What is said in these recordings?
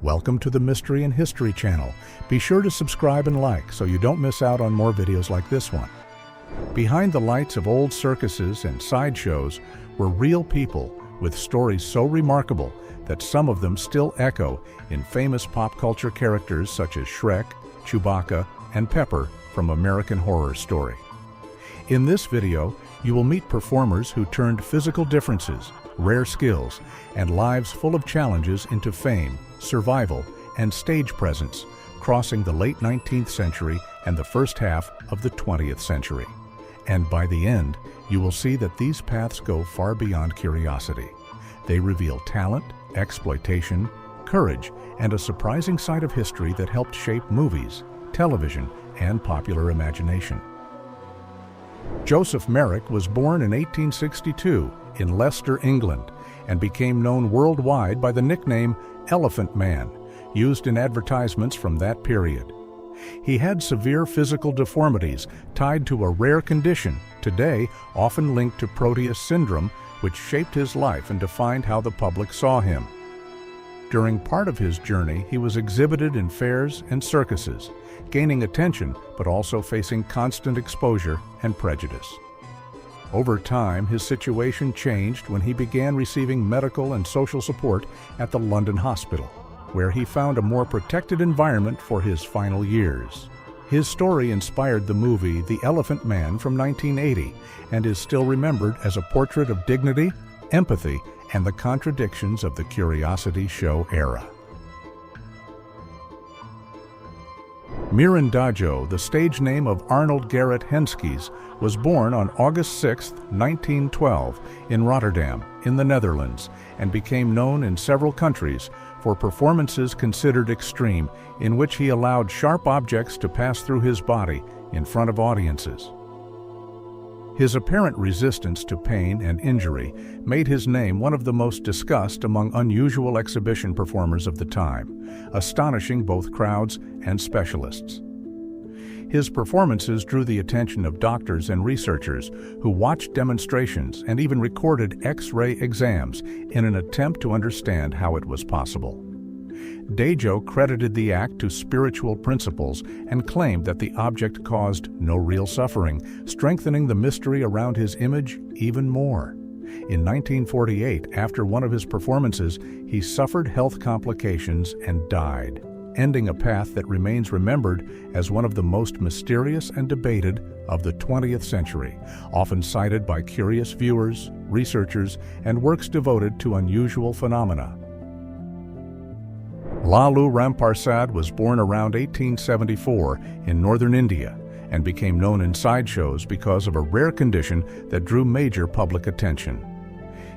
Welcome to the Mystery and History channel. Be sure to subscribe and like so you don't miss out on more videos like this one. Behind the lights of old circuses and sideshows were real people with stories so remarkable that some of them still echo in famous pop culture characters such as Shrek, Chewbacca, and Pepper from American Horror Story. In this video, you will meet performers who turned physical differences, rare skills, and lives full of challenges into fame, survival, and stage presence, crossing the late 19th century and the first half of the 20th century. And by the end, you will see that these paths go far beyond curiosity. They reveal talent, exploitation, courage, and a surprising side of history that helped shape movies, television, and popular imagination. Joseph Merrick was born in 1862 in Leicester, England, and became known worldwide by the nickname Elephant Man, used in advertisements from that period. He had severe physical deformities tied to a rare condition, today often linked to Proteus syndrome, which shaped his life and defined how the public saw him. During part of his journey, he was exhibited in fairs and circuses, gaining attention but also facing constant exposure and prejudice. Over time, his situation changed when he began receiving medical and social support at the London hospital, where he found a more protected environment for his final years. His story inspired the movie The Elephant Man from 1980 and is still remembered as a portrait of dignity, empathy, and the contradictions of the Curiosity Show era. Mirandajo, the stage name of Arnold Garrett Henskes, was born on August 6, 1912, in Rotterdam, in the Netherlands, and became known in several countries for performances considered extreme, in which he allowed sharp objects to pass through his body in front of audiences. His apparent resistance to pain and injury made his name one of the most discussed among unusual exhibition performers of the time, astonishing both crowds and specialists. His performances drew the attention of doctors and researchers who watched demonstrations and even recorded X-ray exams in an attempt to understand how it was possible. Dajo credited the act to spiritual principles and claimed that the object caused no real suffering, strengthening the mystery around his image even more. In 1948, after one of his performances, he suffered health complications and died, ending a path that remains remembered as one of the most mysterious and debated of the 20th century, often cited by curious viewers, researchers, and works devoted to unusual phenomena. Lalu Ramparsad was born around 1874 in northern India and became known in sideshows because of a rare condition that drew major public attention.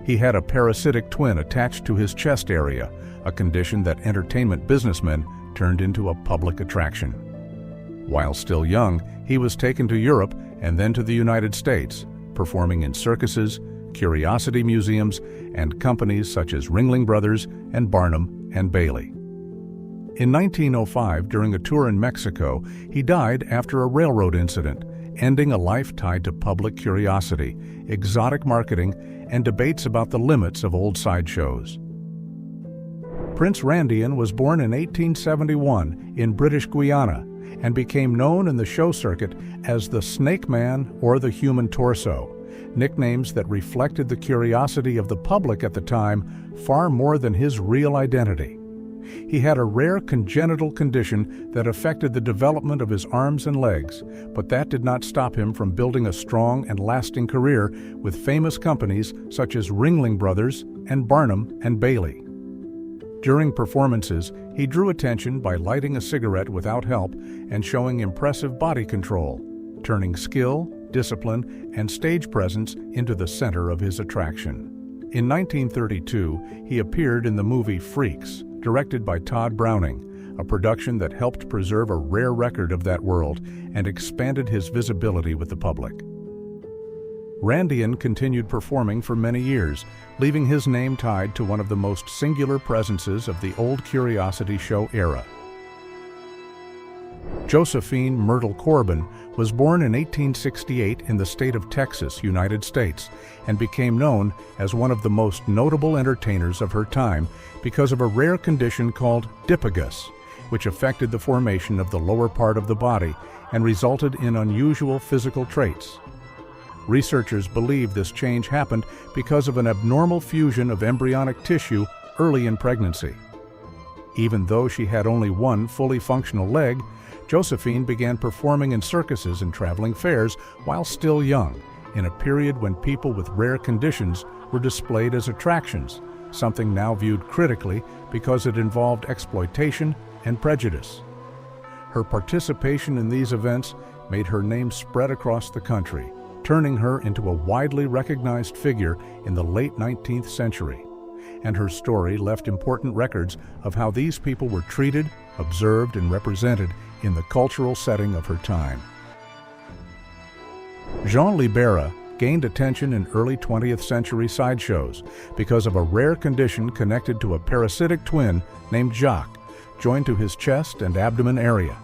He had a parasitic twin attached to his chest area, a condition that entertainment businessmen turned into a public attraction. While still young, he was taken to Europe and then to the United States, performing in circuses, curiosity museums, and companies such as Ringling Bros and Barnum and Bailey. In 1905, during a tour in Mexico, he died after a railroad incident, ending a life tied to public curiosity, exotic marketing, and debates about the limits of old sideshows. Prince Randian was born in 1871 in British Guiana and became known in the show circuit as the Snake Man or the Human Torso, nicknames that reflected the curiosity of the public at the time far more than his real identity. He had a rare congenital condition that affected the development of his arms and legs, but that did not stop him from building a strong and lasting career with famous companies such as Ringling Bros and Barnum and Bailey. During performances, he drew attention by lighting a cigarette without help and showing impressive body control, turning skill, discipline, and stage presence into the center of his attraction. In 1932, he appeared in the movie Freaks, directed by Todd Browning, a production that helped preserve a rare record of that world and expanded his visibility with the public. Randian continued performing for many years, leaving his name tied to one of the most singular presences of the old Curiosity Show era. Josephine Myrtle Corbin was born in 1868 in the state of Texas, United States, and became known as one of the most notable entertainers of her time because of a rare condition called diphagus, which affected the formation of the lower part of the body and resulted in unusual physical traits. Researchers believe this change happened because of an abnormal fusion of embryonic tissue early in pregnancy. Even though she had only one fully functional leg, Josephine began performing in circuses and traveling fairs while still young, in a period when people with rare conditions were displayed as attractions, something now viewed critically because it involved exploitation and prejudice. Her participation in these events made her name spread across the country, turning her into a widely recognized figure in the late 19th century. And her story left important records of how these people were treated, observed, and represented in the cultural setting of her time. Jean Libera gained attention in early 20th century sideshows because of a rare condition connected to a parasitic twin named Jacques, joined to his chest and abdomen area.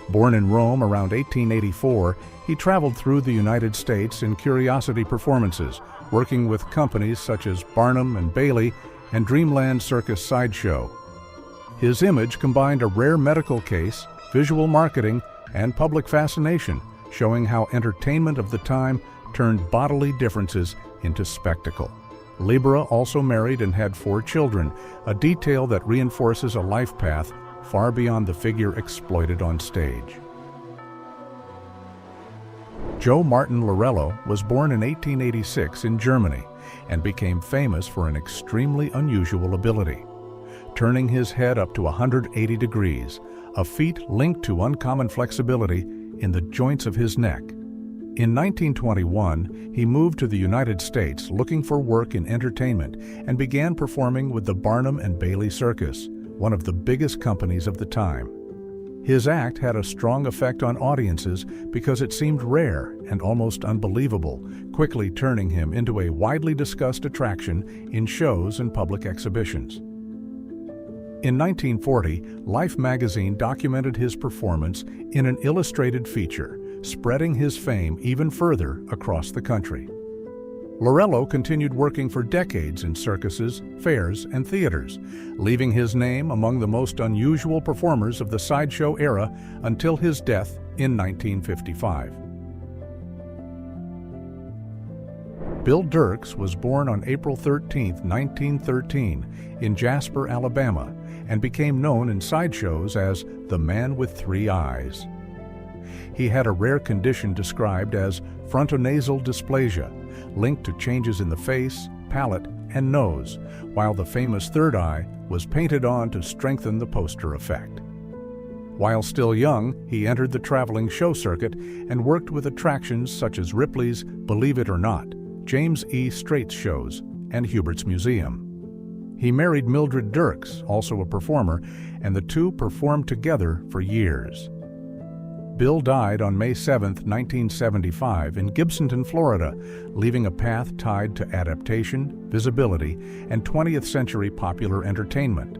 Born in Rome around 1884, he traveled through the United States in curiosity performances, working with companies such as Barnum and Bailey and Dreamland Circus Sideshow. His image combined a rare medical case, visual marketing, and public fascination, showing how entertainment of the time turned bodily differences into spectacle. Libera also married and had 4 children, a detail that reinforces a life path far beyond the figure exploited on stage. Joe Martin Lorello was born in 1886 in Germany and became famous for an extremely unusual ability, turning his head up to 180 degrees, a feat linked to uncommon flexibility in the joints of his neck. In 1921, he moved to the United States looking for work in entertainment and began performing with the Barnum and Bailey Circus, one of the biggest companies of the time. His act had a strong effect on audiences because it seemed rare and almost unbelievable, quickly turning him into a widely discussed attraction in shows and public exhibitions. In 1940, Life magazine documented his performance in an illustrated feature, spreading his fame even further across the country. Lorello continued working for decades in circuses, fairs, and theaters, leaving his name among the most unusual performers of the sideshow era until his death in 1955. Bill Dirks was born on April 13, 1913, in Jasper, Alabama, and became known in sideshows as the Man with 3 Eyes. He had a rare condition described as frontonasal dysplasia, linked to changes in the face, palate, and nose, while the famous third eye was painted on to strengthen the poster effect. While still young, he entered the traveling show circuit and worked with attractions such as Ripley's Believe It or Not, James E. Straight's shows, and Hubert's Museum. He married Mildred Dirks, also a performer, and the two performed together for years. Bill died on May 7, 1975, in Gibsonton, Florida, leaving a path tied to adaptation, visibility, and 20th century popular entertainment.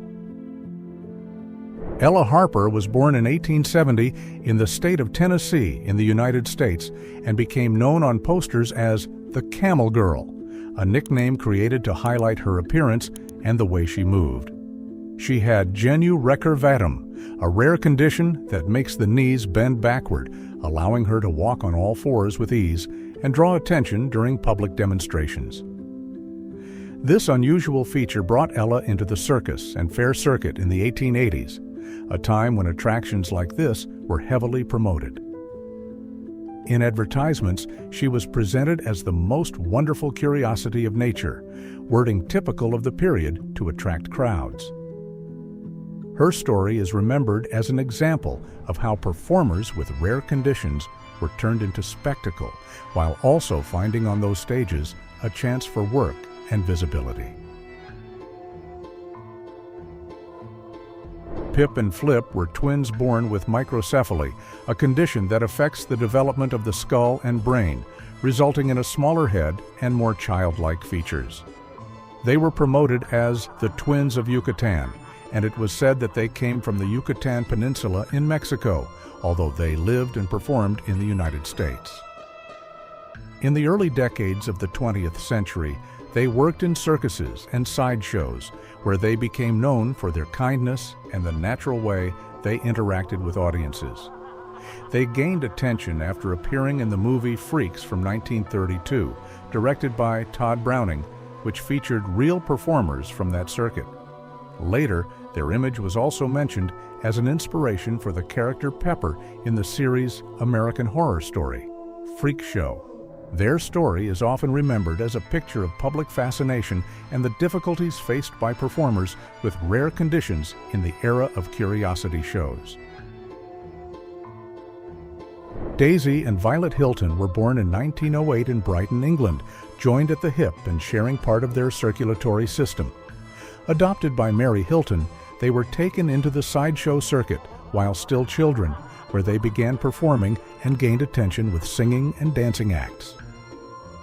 Ella Harper was born in 1870 in the state of Tennessee in the United States and became known on posters as the Camel Girl, a nickname created to highlight her appearance and the way she moved. She had genu recurvatum, a rare condition that makes the knees bend backward, allowing her to walk on all fours with ease and draw attention during public demonstrations. This unusual feature brought Ella into the circus and fair circuit in the 1880s, a time when attractions like this were heavily promoted. In advertisements, she was presented as the most wonderful curiosity of nature, wording typical of the period to attract crowds. Her story is remembered as an example of how performers with rare conditions were turned into spectacle, while also finding on those stages a chance for work and visibility. Pip and Flip were twins born with microcephaly, a condition that affects the development of the skull and brain, resulting in a smaller head and more childlike features. They were promoted as the Twins of Yucatan and it was said that they came from the Yucatan Peninsula in Mexico, although they lived and performed in the United States. In the early decades of the 20th century, they worked in circuses and sideshows, where they became known for their kindness and the natural way they interacted with audiences. They gained attention after appearing in the movie Freaks from 1932, directed by Todd Browning, which featured real performers from that circuit. Later, their image was also mentioned as an inspiration for the character Pepper in the series American Horror Story, Freak Show. Their story is often remembered as a picture of public fascination and the difficulties faced by performers with rare conditions in the era of curiosity shows. Daisy and Violet Hilton were born in 1908 in Brighton, England, joined at the hip and sharing part of their circulatory system. Adopted by Mary Hilton, they were taken into the sideshow circuit while still children, where they began performing and gained attention with singing and dancing acts.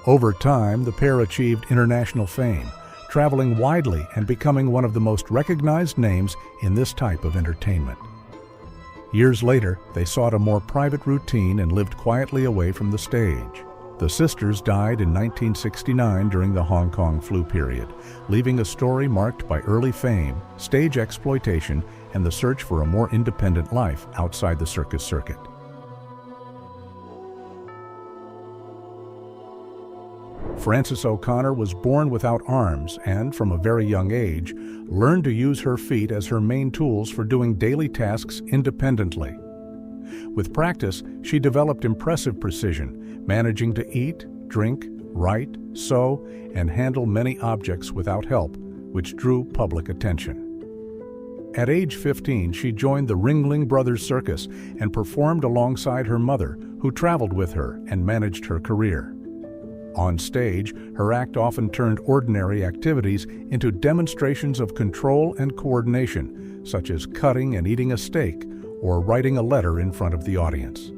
Over time, the pair achieved international fame, traveling widely and becoming one of the most recognized names in this type of entertainment. Years later, they sought a more private routine and lived quietly away from the stage. The sisters died in 1969 during the Hong Kong flu period, leaving a story marked by early fame, stage exploitation, and the search for a more independent life outside the circus circuit. Frances O'Connor was born without arms and, from a very young age, learned to use her feet as her main tools for doing daily tasks independently. With practice, she developed impressive precision, managing to eat, drink, write, sew, and handle many objects without help, which drew public attention. At age 15, she joined the Ringling Bros Circus and performed alongside her mother, who traveled with her and managed her career. On stage, her act often turned ordinary activities into demonstrations of control and coordination, such as cutting and eating a steak or writing a letter in front of the audience.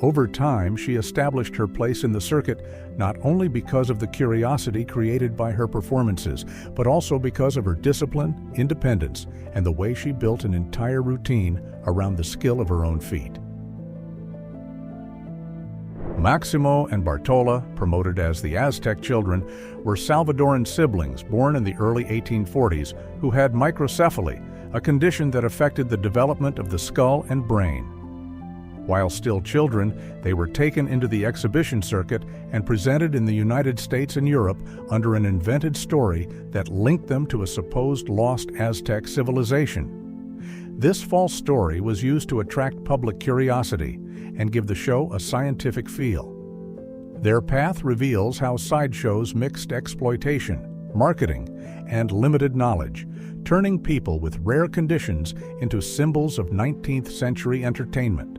Over time, she established her place in the circuit not only because of the curiosity created by her performances, but also because of her discipline, independence, and the way she built an entire routine around the skill of her own feet. Maximo and Bartola, promoted as the Aztec children, were Salvadoran siblings born in the early 1840s who had microcephaly, a condition that affected the development of the skull and brain. While still children, they were taken into the exhibition circuit and presented in the United States and Europe under an invented story that linked them to a supposed lost Aztec civilization. This false story was used to attract public curiosity and give the show a scientific feel. Their path reveals how sideshows mixed exploitation, marketing, and limited knowledge, turning people with rare conditions into symbols of 19th century entertainment.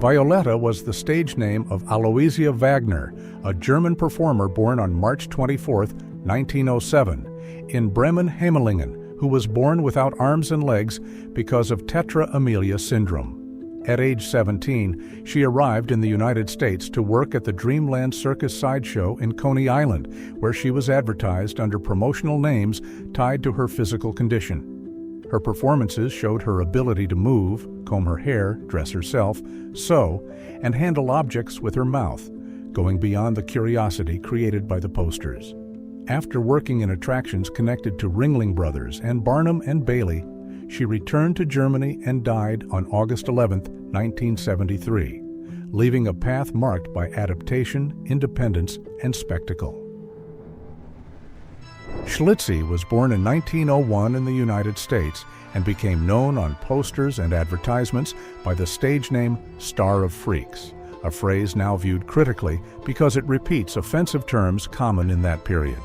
Violetta was the stage name of Aloysia Wagner, a German performer born on March 24, 1907, in Bremen-Hamelingen, who was born without arms and legs because of tetra amelia syndrome. At age 17, she arrived in the United States to work at the Dreamland Circus sideshow in Coney Island, where she was advertised under promotional names tied to her physical condition. Her performances showed her ability to move, comb her hair, dress herself, sew, and handle objects with her mouth, going beyond the curiosity created by the posters. After working in attractions connected to Ringling Bros and Barnum and Bailey, she returned to Germany and died on August 11, 1973, leaving a path marked by adaptation, independence, and spectacle. Schlitzie was born in 1901 in the United States and became known on posters and advertisements by the stage name Star of Freaks, a phrase now viewed critically because it repeats offensive terms common in that period.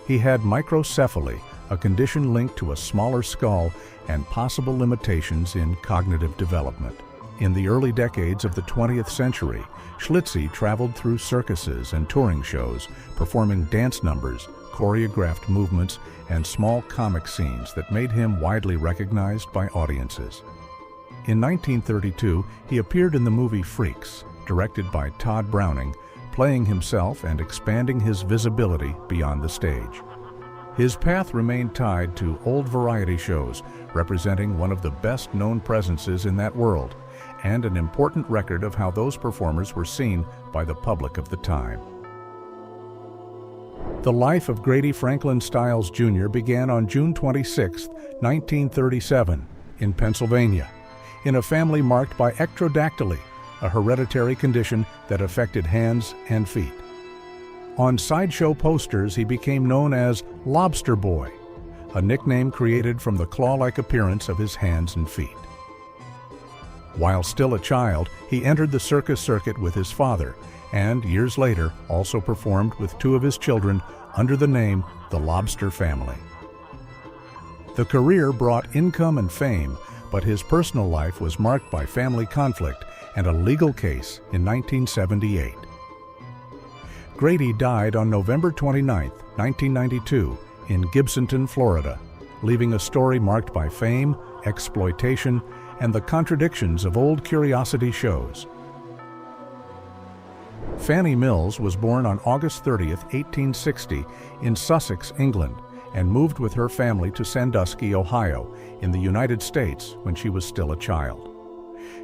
He had microcephaly, a condition linked to a smaller skull and possible limitations in cognitive development. In the early decades of the 20th century, Schlitzie traveled through circuses and touring shows, performing dance numbers, choreographed movements, and small comic scenes that made him widely recognized by audiences. In 1932, he appeared in the movie Freaks, directed by Todd Browning, playing himself and expanding his visibility beyond the stage. His path remained tied to old variety shows, representing one of the best-known presences in that world, and an important record of how those performers were seen by the public of the time. The life of Grady Franklin Stiles Jr. began on June 26, 1937, in Pennsylvania, in a family marked by ectrodactyly, a hereditary condition that affected hands and feet. On sideshow posters, he became known as Lobster Boy, a nickname created from the claw-like appearance of his hands and feet. While still a child, he entered the circus circuit with his father, and years later also performed with two of his children under the name The Lobster Family. The career brought income and fame, but his personal life was marked by family conflict and a legal case in 1978. Grady died on November 29, 1992, in Gibsonton, Florida, leaving a story marked by fame, exploitation, and the contradictions of old curiosity shows. Fanny Mills was born on August 30, 1860, in Sussex, England, and moved with her family to Sandusky, Ohio, in the United States when she was still a child.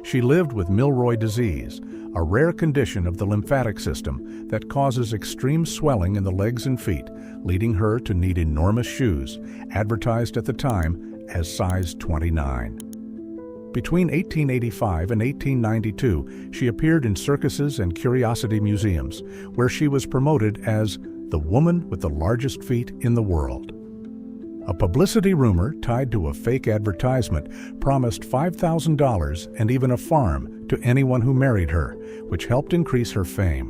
She lived with Milroy disease, a rare condition of the lymphatic system that causes extreme swelling in the legs and feet, leading her to need enormous shoes, advertised at the time as size 29. Between 1885 and 1892, she appeared in circuses and curiosity museums, where she was promoted as the woman with the largest feet in the world. A publicity rumor tied to a fake advertisement promised $5,000 and even a farm to anyone who married her, which helped increase her fame.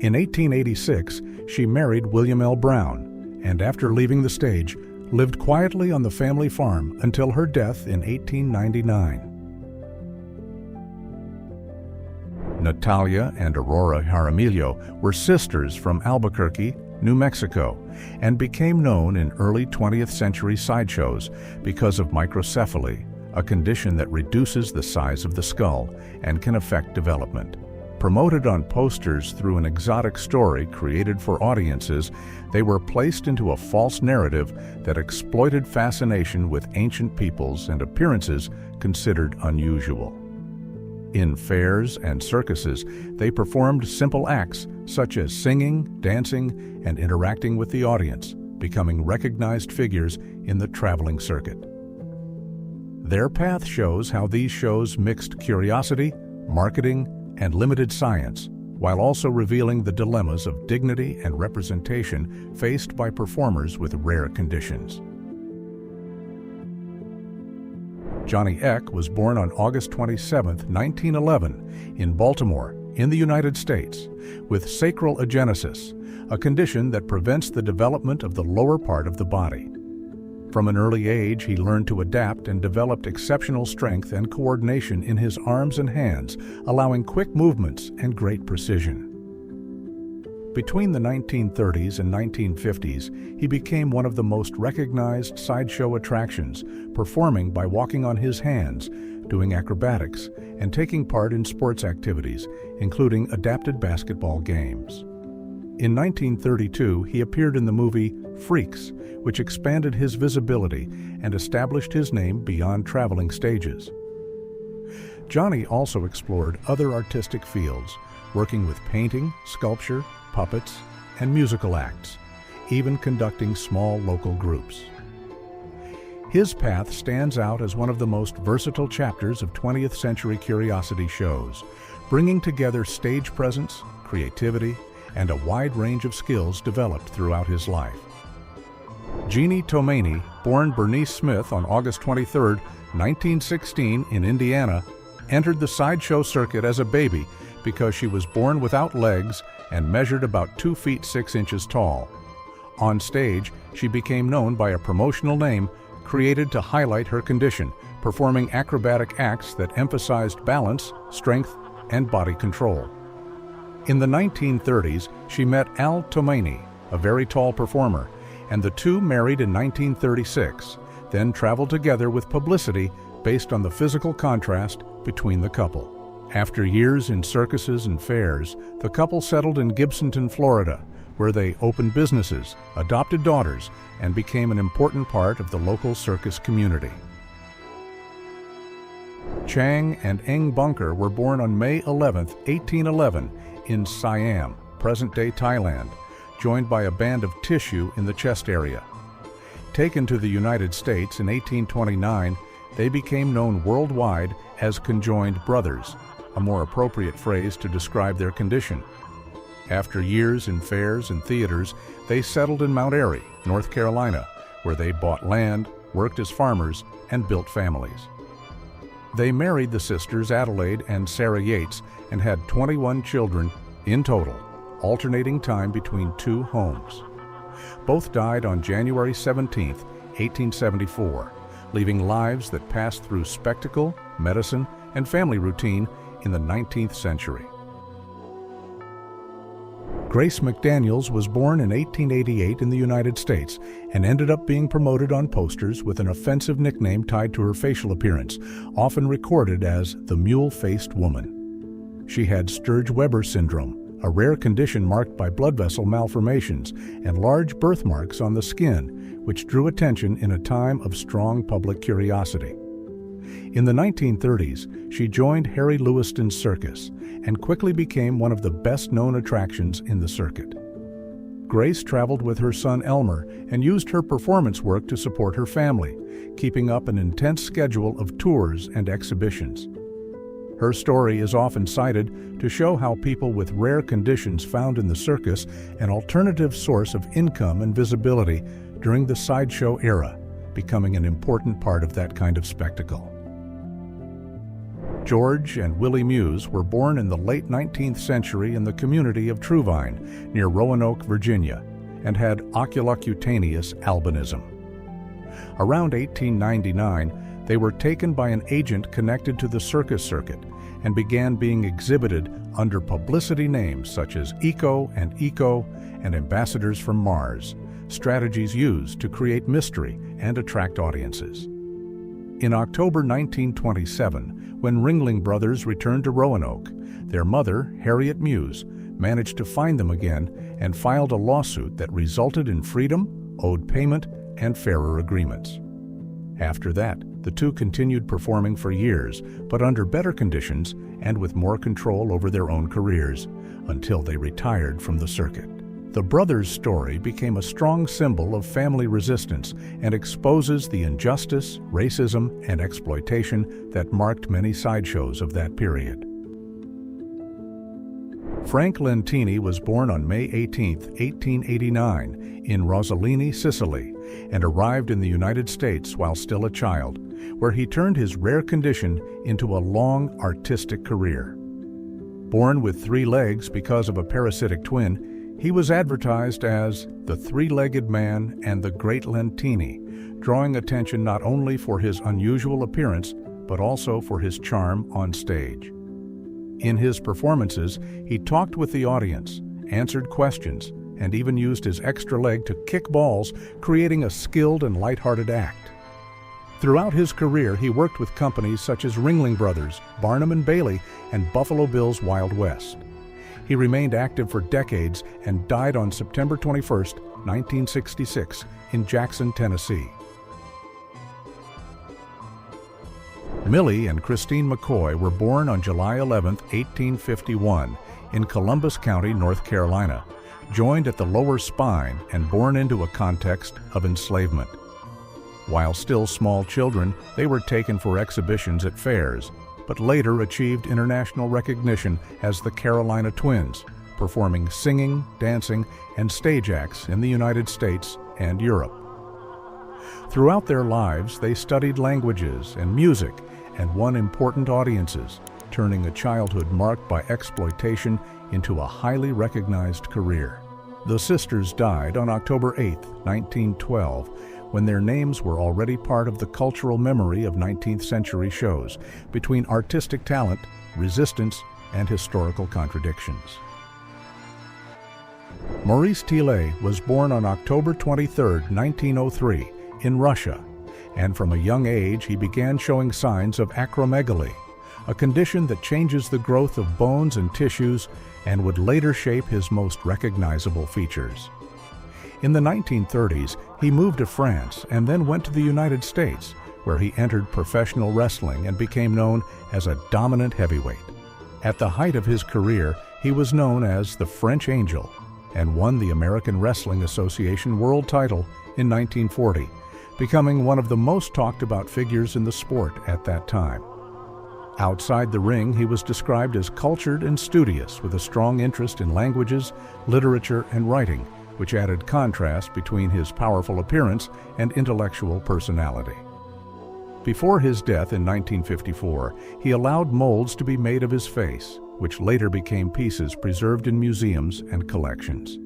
In 1886, she married William L. Brown, and after leaving the stage, lived quietly on the family farm until her death in 1899. Natalia and Aurora Jaramillo were sisters from Albuquerque, New Mexico, and became known in early 20th century sideshows because of microcephaly, a condition that reduces the size of the skull and can affect development. Promoted on posters through an exotic story created for audiences, they were placed into a false narrative that exploited fascination with ancient peoples and appearances considered unusual. In fairs and circuses, they performed simple acts such as singing, dancing, and interacting with the audience, becoming recognized figures in the traveling circuit. Their path shows how these shows mixed curiosity, marketing, and limited science, while also revealing the dilemmas of dignity and representation faced by performers with rare conditions. Johnny Eck was born on August 27, 1911, in Baltimore, in the United States, with sacral agenesis, a condition that prevents the development of the lower part of the body. From an early age, he learned to adapt and developed exceptional strength and coordination in his arms and hands, allowing quick movements and great precision. Between the 1930s and 1950s, he became one of the most recognized sideshow attractions, performing by walking on his hands, doing acrobatics, and taking part in sports activities, including adapted basketball games. In 1932, he appeared in the movie Freaks, which expanded his visibility and established his name beyond traveling stages. Johnny also explored other artistic fields, working with painting, sculpture, puppets, and musical acts, even conducting small local groups. His path stands out as one of the most versatile chapters of 20th century curiosity shows, bringing together stage presence, creativity, and a wide range of skills developed throughout his life. Jeannie Tomaney, born Bernice Smith on August 23, 1916 in Indiana, entered the sideshow circuit as a baby because she was born without legs and measured about 2 feet 6 inches tall. On stage, she became known by a promotional name created to highlight her condition, performing acrobatic acts that emphasized balance, strength, and body control. In the 1930s, she met Al Tomaney, a very tall performer, and the two married in 1936, then traveled together with publicity based on the physical contrast between the couple. After years in circuses and fairs, the couple settled in Gibsonton, Florida, where they opened businesses, adopted daughters, and became an important part of the local circus community. Chang and Eng Bunker were born on May 11, 1811, in Siam, present-day Thailand, joined by a band of tissue in the chest area. Taken to the United States in 1829, they became known worldwide as conjoined brothers, a more appropriate phrase to describe their condition. After years in fairs and theaters, they settled in Mount Airy, North Carolina, where they bought land, worked as farmers, and built families. They married the sisters Adelaide and Sarah Yates and had 21 children in total, alternating time between two homes. Both died on January 17, 1874, leaving lives that passed through spectacle, medicine, and family routine in the 19th century. Grace McDaniels was born in 1888 in the United States and ended up being promoted on posters with an offensive nickname tied to her facial appearance, often recorded as the Mule-Faced Woman. She had Sturge-Weber syndrome, a rare condition marked by blood vessel malformations and large birthmarks on the skin, which drew attention in a time of strong public curiosity. In the 1930s, she joined Harry Lewiston's Circus and quickly became one of the best-known attractions in the circuit. Grace traveled with her son Elmer and used her performance work to support her family, keeping up an intense schedule of tours and exhibitions. Her story is often cited to show how people with rare conditions found in the circus an alternative source of income and visibility during the sideshow era, becoming an important part of that kind of spectacle. George and Willie Muse were born in the late 19th century in the community of Truvine, near Roanoke, Virginia, and had oculocutaneous albinism. Around 1899, they were taken by an agent connected to the circus circuit and began being exhibited under publicity names such as Eco and Ambassadors from Mars, strategies used to create mystery and attract audiences. In October 1927, when Ringling Brothers returned to Roanoke, their mother, Harriet Muse, managed to find them again and filed a lawsuit that resulted in freedom, owed payment, and fairer agreements. After that, the two continued performing for years, but under better conditions and with more control over their own careers, until they retired from the circuit. The brothers' story became a strong symbol of family resistance and exposes the injustice, racism, and exploitation that marked many sideshows of that period. Frank Lentini was born on May 18, 1889, in Rossellini, Sicily, and arrived in the United States while still a child, where he turned his rare condition into a long artistic career. Born with 3 legs because of a parasitic twin, he was advertised as the three-legged man and the great Lentini, drawing attention not only for his unusual appearance, but also for his charm on stage. In his performances, he talked with the audience, answered questions, and even used his extra leg to kick balls, creating a skilled and lighthearted act. Throughout his career, he worked with companies such as Ringling Bros, Barnum and Bailey, and Buffalo Bill's Wild West. He remained active for decades and died on September 21, 1966, in Jackson, Tennessee. Millie and Christine McCoy were born on July 11, 1851, in Columbus County, North Carolina, joined at the lower spine and born into a context of enslavement. While still small children, they were taken for exhibitions at fairs, but later achieved international recognition as the Carolina Twins, performing singing, dancing, and stage acts in the United States and Europe. Throughout their lives, they studied languages and music and won important audiences, turning a childhood marked by exploitation into a highly recognized career. The sisters died on October 8, 1912, when their names were already part of the cultural memory of 19th century shows, between artistic talent, resistance, and historical contradictions. Maurice Tillet was born on October 23, 1903, in Russia, and from a young age he began showing signs of acromegaly, a condition that changes the growth of bones and tissues and would later shape his most recognizable features. In the 1930s, he moved to France and then went to the United States, where he entered professional wrestling and became known as a dominant heavyweight. At the height of his career, he was known as the French Angel and won the American Wrestling Association world title in 1940, becoming one of the most talked about figures in the sport at that time. Outside the ring, he was described as cultured and studious with a strong interest in languages, literature, and writing, which added contrast between his powerful appearance and intellectual personality. Before his death in 1954, he allowed molds to be made of his face, which later became pieces preserved in museums and collections.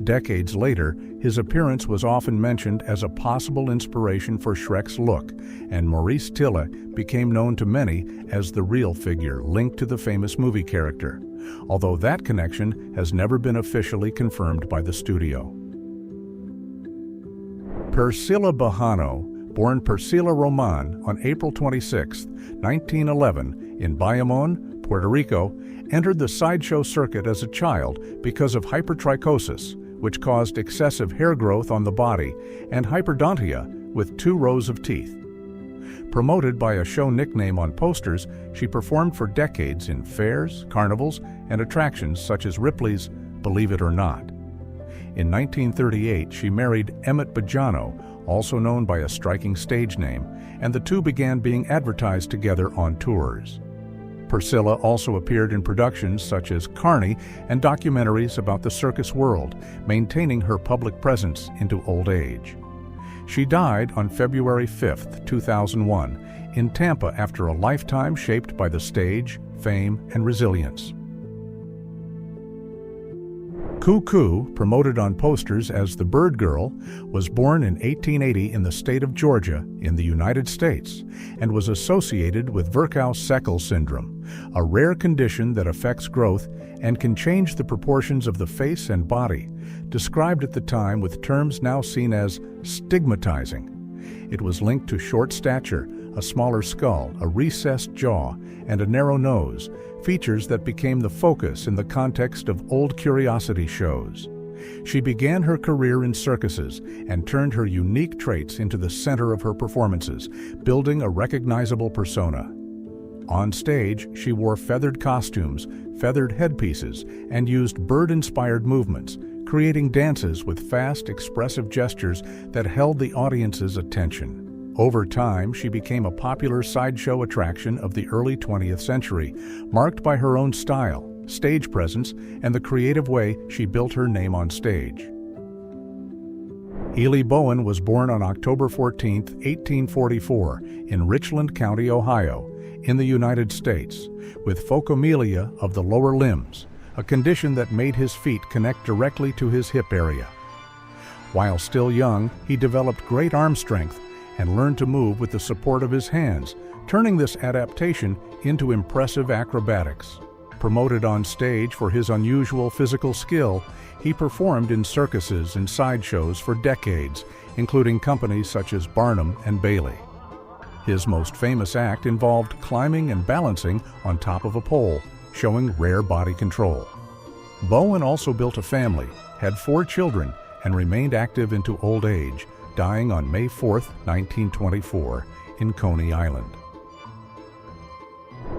Decades later, his appearance was often mentioned as a possible inspiration for Shrek's look, and Maurice Tille became known to many as the real figure linked to the famous movie character, although that connection has never been officially confirmed by the studio. Priscilla Bojano, born Priscilla Roman on April 26, 1911, in Bayamon, Puerto Rico, entered the sideshow circuit as a child because of hypertrichosis, which caused excessive hair growth on the body, and hyperdontia with 2 rows of teeth. Promoted by a show nickname on posters, she performed for decades in fairs, carnivals, and attractions such as Ripley's Believe It or Not. In 1938, she married Emmett Bojano, also known by a striking stage name, and the two began being advertised together on tours. Priscilla also appeared in productions such as Carney and documentaries about the circus world, maintaining her public presence into old age. She died on February 5, 2001, in Tampa after a lifetime shaped by the stage, fame, and resilience. Cuckoo, promoted on posters as the Bird Girl, was born in 1880 in the state of Georgia in the United States and was associated with Virchow-Seckel syndrome, a rare condition that affects growth and can change the proportions of the face and body, described at the time with terms now seen as stigmatizing. It was linked to short stature, a smaller skull, a recessed jaw, and a narrow nose, features that became the focus in the context of old curiosity shows. She began her career in circuses and turned her unique traits into the center of her performances, building a recognizable persona. On stage, she wore feathered costumes, feathered headpieces, and used bird-inspired movements, creating dances with fast, expressive gestures that held the audience's attention. Over time, she became a popular sideshow attraction of the early 20th century, marked by her own style, stage presence, and the creative way she built her name on stage. Ely Bowen was born on October 14, 1844, in Richland County, Ohio, in the United States, with phocomelia of the lower limbs, a condition that made his feet connect directly to his hip area. While still young, he developed great arm strength and learned to move with the support of his hands, turning this adaptation into impressive acrobatics. Promoted on stage for his unusual physical skill, he performed in circuses and sideshows for decades, including companies such as Barnum and Bailey. His most famous act involved climbing and balancing on top of a pole, showing rare body control. Bowen also built a family, had 4 children, and remained active into old age, dying on May 4, 1924, in Coney Island.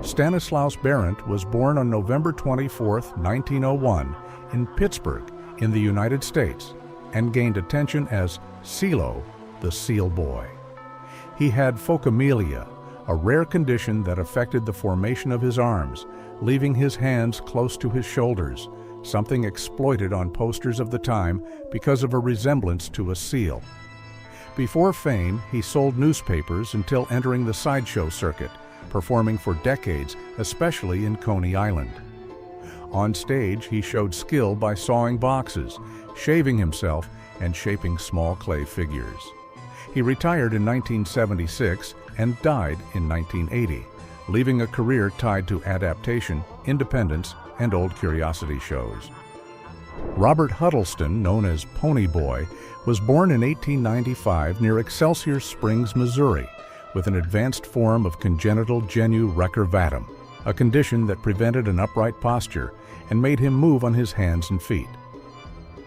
Stanislaus Berendt was born on November 24, 1901, in Pittsburgh, in the United States, and gained attention as Sealo, the Seal Boy. He had phocomelia, a rare condition that affected the formation of his arms, leaving his hands close to his shoulders, something exploited on posters of the time because of a resemblance to a seal. Before fame, he sold newspapers until entering the sideshow circuit, performing for decades, especially in Coney Island. On stage, he showed skill by sawing boxes, shaving himself, and shaping small clay figures. He retired in 1976 and died in 1980, leaving a career tied to adaptation, independence, and old curiosity shows. Robert Huddleston, known as Pony Boy, was born in 1895 near Excelsior Springs, Missouri, with an advanced form of congenital genu recurvatum, a condition that prevented an upright posture and made him move on his hands and feet.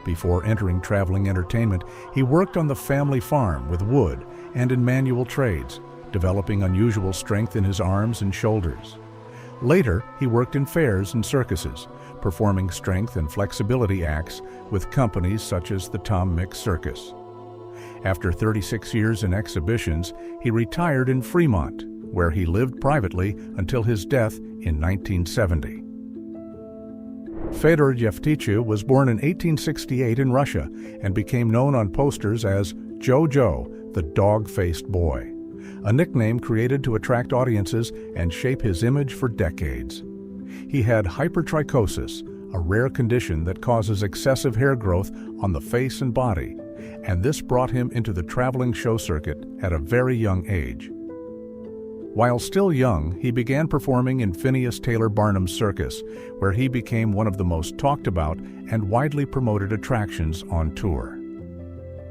Before entering traveling entertainment, he worked on the family farm with wood and in manual trades, developing unusual strength in his arms and shoulders. Later, he worked in fairs and circuses, performing strength and flexibility acts with companies such as the Tom Mix Circus. After 36 years in exhibitions, he retired in Fremont, where he lived privately until his death in 1970. Fedor Yevtichev was born in 1868 in Russia and became known on posters as Jojo, the dog-faced boy, a nickname created to attract audiences and shape his image for decades. He had hypertrichosis, a rare condition that causes excessive hair growth on the face and body, and this brought him into the traveling show circuit at a very young age. While still young, he began performing in Phineas Taylor Barnum's Circus, where he became one of the most talked about and widely promoted attractions on tour.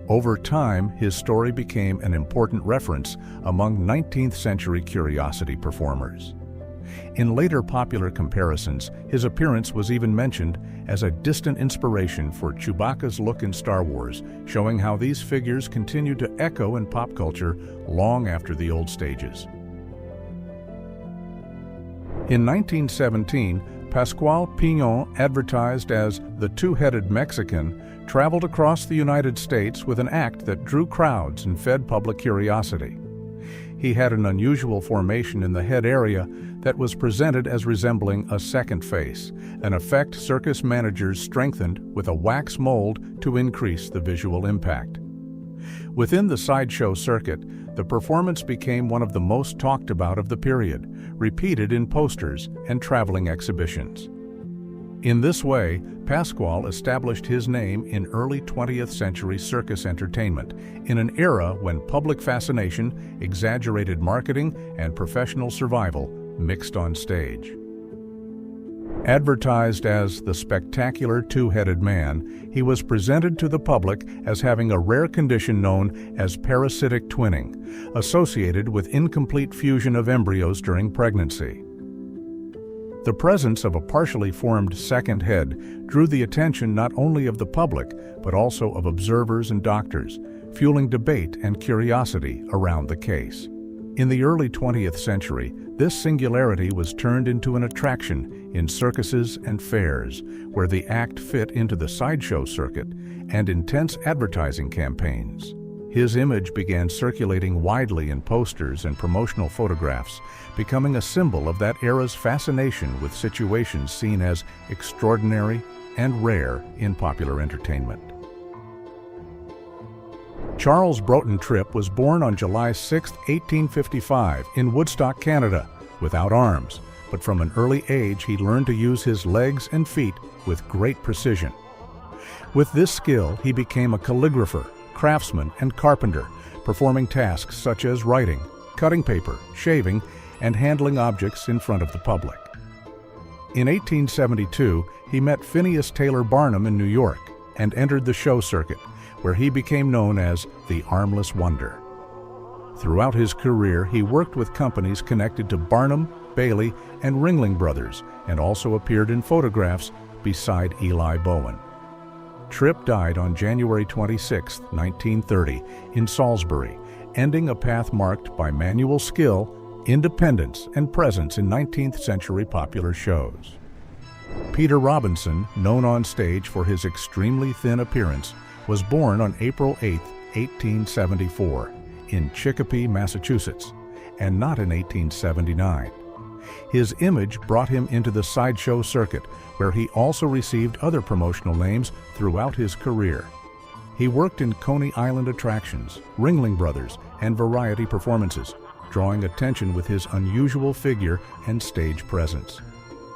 Over time, his story became an important reference among 19th century curiosity performers. In later popular comparisons, his appearance was even mentioned as a distant inspiration for Chewbacca's look in Star Wars, showing how these figures continued to echo in pop culture long after the old stages. In 1917, Pascual Pignon, advertised as the Two-Headed Mexican, traveled across the United States with an act that drew crowds and fed public curiosity. He had an unusual formation in the head area that was presented as resembling a second face, an effect circus managers strengthened with a wax mold to increase the visual impact. Within the sideshow circuit, the performance became one of the most talked about of the period, repeated in posters and traveling exhibitions. In this way, Pascual established his name in early 20th century circus entertainment, in an era when public fascination, exaggerated marketing, and professional survival mixed on stage. Advertised as the spectacular two-headed man, he was presented to the public as having a rare condition known as parasitic twinning, associated with incomplete fusion of embryos during pregnancy. The presence of a partially formed second head drew the attention not only of the public, but also of observers and doctors, fueling debate and curiosity around the case. In the early 20th century, this singularity was turned into an attraction in circuses and fairs, where the act fit into the sideshow circuit and intense advertising campaigns. His image began circulating widely in posters and promotional photographs, becoming a symbol of that era's fascination with situations seen as extraordinary and rare in popular entertainment. Charles Broughton Tripp was born on July 6, 1855, in Woodstock, Canada, without arms, but from an early age he learned to use his legs and feet with great precision. With this skill, he became a calligrapher, craftsman, and carpenter, performing tasks such as writing, cutting paper, shaving, and handling objects in front of the public. In 1872, he met Phineas Taylor Barnum in New York and entered the show circuit, where he became known as the Armless Wonder. Throughout his career, he worked with companies connected to Barnum, Bailey, and Ringling Bros, and also appeared in photographs beside Eli Bowen. Tripp died on January 26, 1930, in Salisbury, ending a path marked by manual skill, independence, and presence in 19th century popular shows. Peter Robinson, known on stage for his extremely thin appearance, was born on April 8, 1874, in Chicopee, Massachusetts, and not in 1879. His image brought him into the sideshow circuit, where he also received other promotional names throughout his career. He worked in Coney Island attractions, Ringling Bros, and variety performances, drawing attention with his unusual figure and stage presence.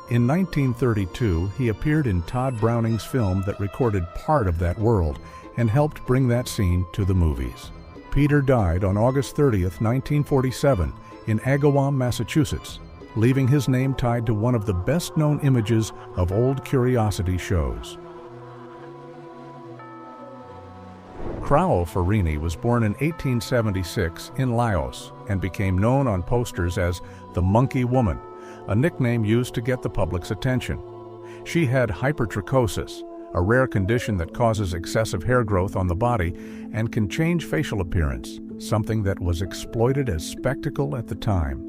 In 1932, he appeared in Todd Browning's film that recorded part of that world and helped bring that scene to the movies. Peter died on August 30, 1947, in Agawam, Massachusetts, leaving his name tied to one of the best-known images of old curiosity shows. Crao Farini was born in 1876 in Laos and became known on posters as the Monkey Woman, a nickname used to get the public's attention. She had hypertrichosis, a rare condition that causes excessive hair growth on the body and can change facial appearance, something that was exploited as spectacle at the time.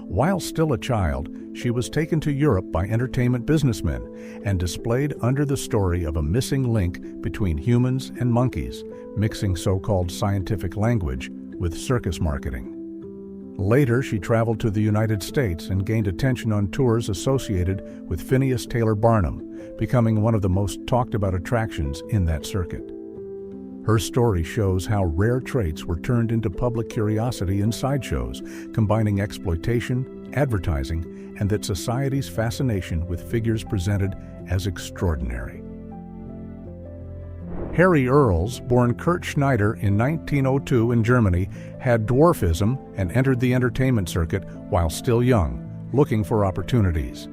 While still a child, she was taken to Europe by entertainment businessmen and displayed under the story of a missing link between humans and monkeys, mixing so-called scientific language with circus marketing. Later, she traveled to the United States and gained attention on tours associated with Phineas Taylor Barnum, becoming one of the most talked-about attractions in that circuit. Her story shows how rare traits were turned into public curiosity in sideshows, combining exploitation, advertising, and that society's fascination with figures presented as extraordinary. Harry Earls, born Kurt Schneider in 1902 in Germany, had dwarfism and entered the entertainment circuit while still young, looking for opportunities.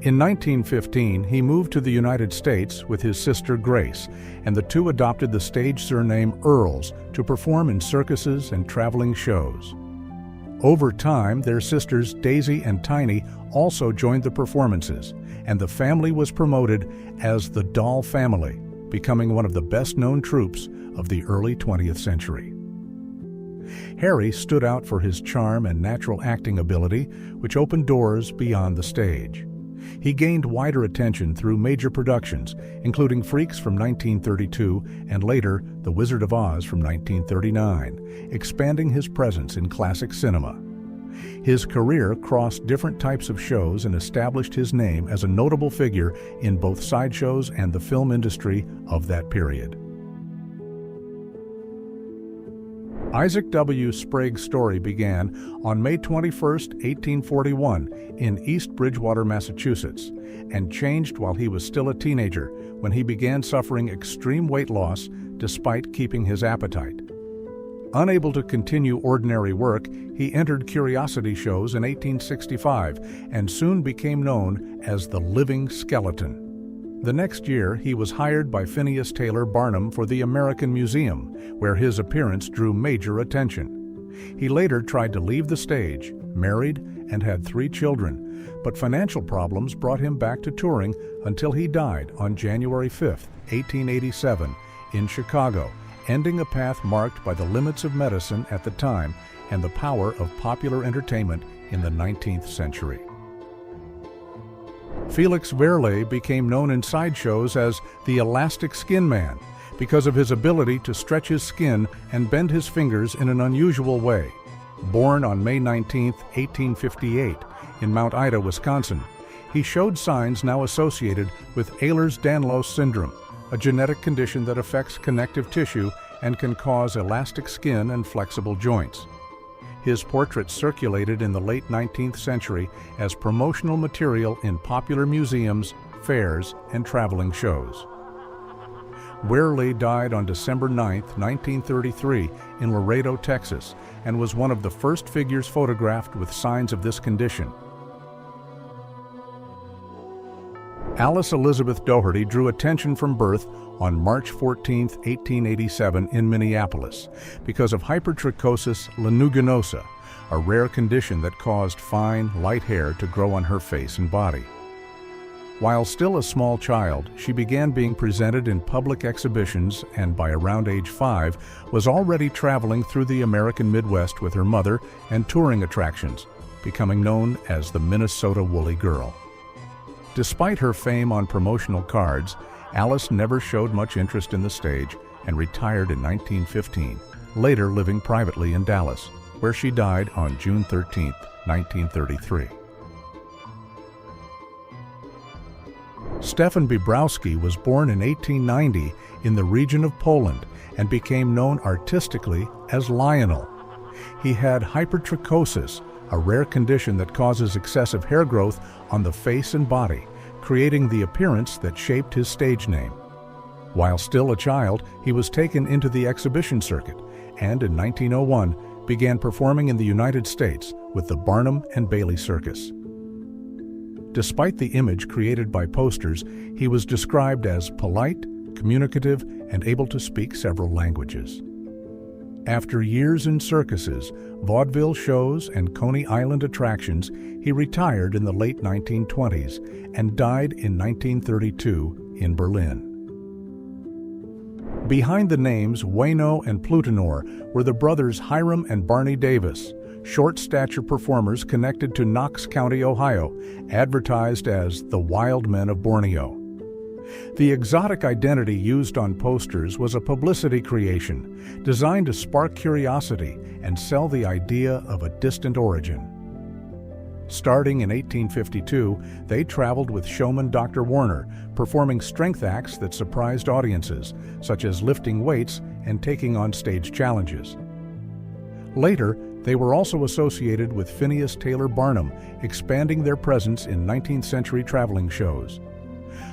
In 1915, he moved to the United States with his sister Grace, and the two adopted the stage surname Earls to perform in circuses and traveling shows. Over time, their sisters Daisy and Tiny also joined the performances, and the family was promoted as the Doll Family, becoming one of the best-known troupes of the early 20th century. Harry stood out for his charm and natural acting ability, which opened doors beyond the stage. He gained wider attention through major productions, including Freaks from 1932 and later The Wizard of Oz from 1939, expanding his presence in classic cinema. His career crossed different types of shows and established his name as a notable figure in both sideshows and the film industry of that period. Isaac W. Sprague's story began on May 21, 1841, in East Bridgewater, Massachusetts, and changed while he was still a teenager when he began suffering extreme weight loss despite keeping his appetite. Unable to continue ordinary work, he entered curiosity shows in 1865 and soon became known as the Living Skeleton. The next year, he was hired by Phineas Taylor Barnum for the American Museum, where his appearance drew major attention. He later tried to leave the stage, married, and had 3 children, but financial problems brought him back to touring until he died on January 5, 1887, in Chicago, ending a path marked by the limits of medicine at the time and the power of popular entertainment in the 19th century. Felix Verlet became known in sideshows as the Elastic Skin Man because of his ability to stretch his skin and bend his fingers in an unusual way. Born on May 19, 1858, in Mount Ida, Wisconsin, he showed signs now associated with Ehlers-Danlos syndrome, a genetic condition that affects connective tissue and can cause elastic skin and flexible joints. His portraits circulated in the late 19th century as promotional material in popular museums, fairs, and traveling shows. Wehrle died on December 9, 1933, in Laredo, Texas, and was one of the first figures photographed with signs of this condition. Alice Elizabeth Doherty drew attention from birth on March 14, 1887 in Minneapolis because of hypertrichosis lanuginosa, a rare condition that caused fine, light hair to grow on her face and body. While still a small child, she began being presented in public exhibitions and by around age 5 was already traveling through the American Midwest with her mother and touring attractions, becoming known as the Minnesota Woolly Girl. Despite her fame on promotional cards, Alice never showed much interest in the stage and retired in 1915, later living privately in Dallas, where she died on June 13, 1933. Stefan Bibrowski was born in 1890 in the region of Poland and became known artistically as Lionel. He had hypertrichosis, a rare condition that causes excessive hair growth on the face and body, creating the appearance that shaped his stage name. While still a child, he was taken into the exhibition circuit and in 1901 began performing in the United States with the Barnum and Bailey Circus. Despite the image created by posters, he was described as polite, communicative, and able to speak several languages. After years in circuses, vaudeville shows, and Coney Island attractions, he retired in the late 1920s and died in 1932 in Berlin. Behind the names Waino and Plutonor were the brothers Hiram and Barney Davis, short-stature performers connected to Knox County, Ohio, advertised as the Wild Men of Borneo. The exotic identity used on posters was a publicity creation designed to spark curiosity and sell the idea of a distant origin. Starting in 1852, they traveled with showman Dr. Warner, performing strength acts that surprised audiences, such as lifting weights and taking on stage challenges. Later, they were also associated with Phineas Taylor Barnum, expanding their presence in 19th century traveling shows.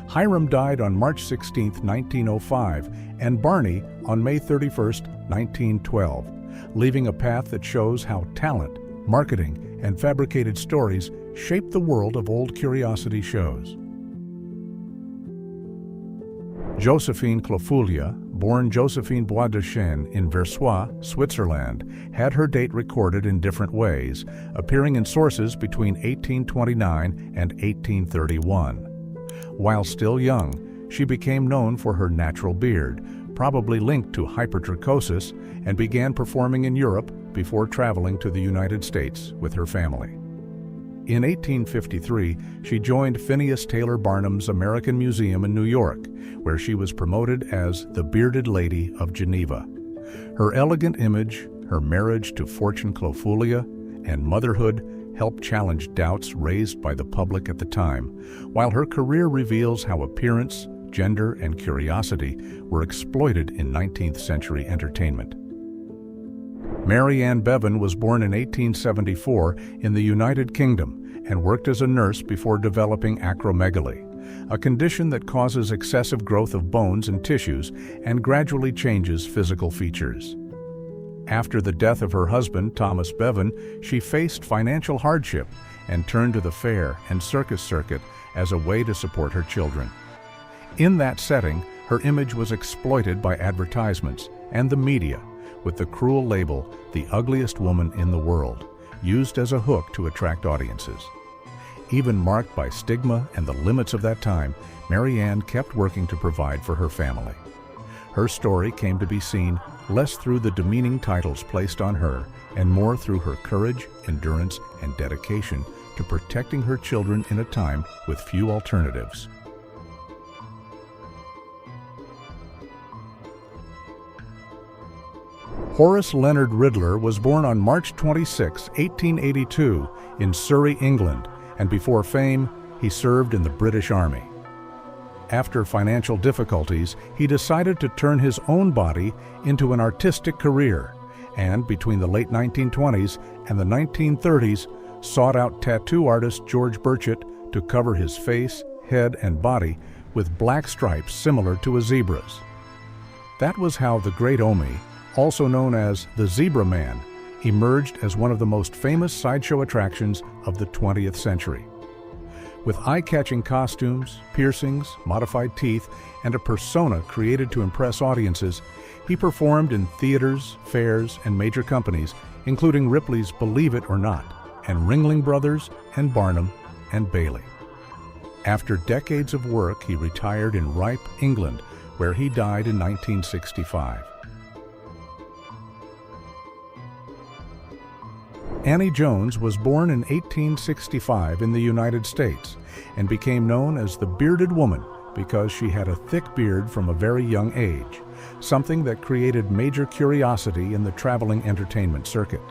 Hiram died on March 16, 1905, and Barney on May 31, 1912, leaving a path that shows how talent, marketing, and fabricated stories shaped the world of old curiosity shows. Josephine Clofullia, born Josephine Bois de Chêne in Versoix, Switzerland, had her date recorded in different ways, appearing in sources between 1829 and 1831. While still young, she became known for her natural beard, probably linked to hypertrichosis, and began performing in Europe before traveling to the United States with her family. In 1853, she joined Phineas Taylor Barnum's American Museum in New York, where she was promoted as the Bearded Lady of Geneva. Her elegant image, her marriage to Fortune Clofullia, and motherhood helped challenge doubts raised by the public at the time, while her career reveals how appearance, gender, and curiosity were exploited in 19th century entertainment. Mary Ann Bevan was born in 1874 in the United Kingdom and worked as a nurse before developing acromegaly, a condition that causes excessive growth of bones and tissues and gradually changes physical features. After the death of her husband, Thomas Bevan, she faced financial hardship and turned to the fair and circus circuit as a way to support her children. In that setting, her image was exploited by advertisements and the media, with the cruel label, "the ugliest woman in the world," used as a hook to attract audiences. Even marked by stigma and the limits of that time, Mary Ann kept working to provide for her family. Her story came to be seen less through the demeaning titles placed on her and more through her courage, endurance, and dedication to protecting her children in a time with few alternatives. Horace Leonard Ridler was born on March 26, 1882, in Surrey, England, and before fame, he served in the British Army. After financial difficulties, he decided to turn his own body into an artistic career, and between the late 1920s and the 1930s, sought out tattoo artist George Burchett to cover his face, head, and body with black stripes similar to a zebra's. That was how the Great Omi, also known as the Zebra Man, emerged as one of the most famous sideshow attractions of the 20th century. With eye-catching costumes, piercings, modified teeth, and a persona created to impress audiences, he performed in theaters, fairs, and major companies, including Ripley's Believe It or Not, and Ringling Bros, and Barnum, and Bailey. After decades of work, he retired in Ripe, England, where he died in 1965. Annie Jones was born in 1865 in the United States and became known as the Bearded Woman because she had a thick beard from a very young age, something that created major curiosity in the traveling entertainment circuit.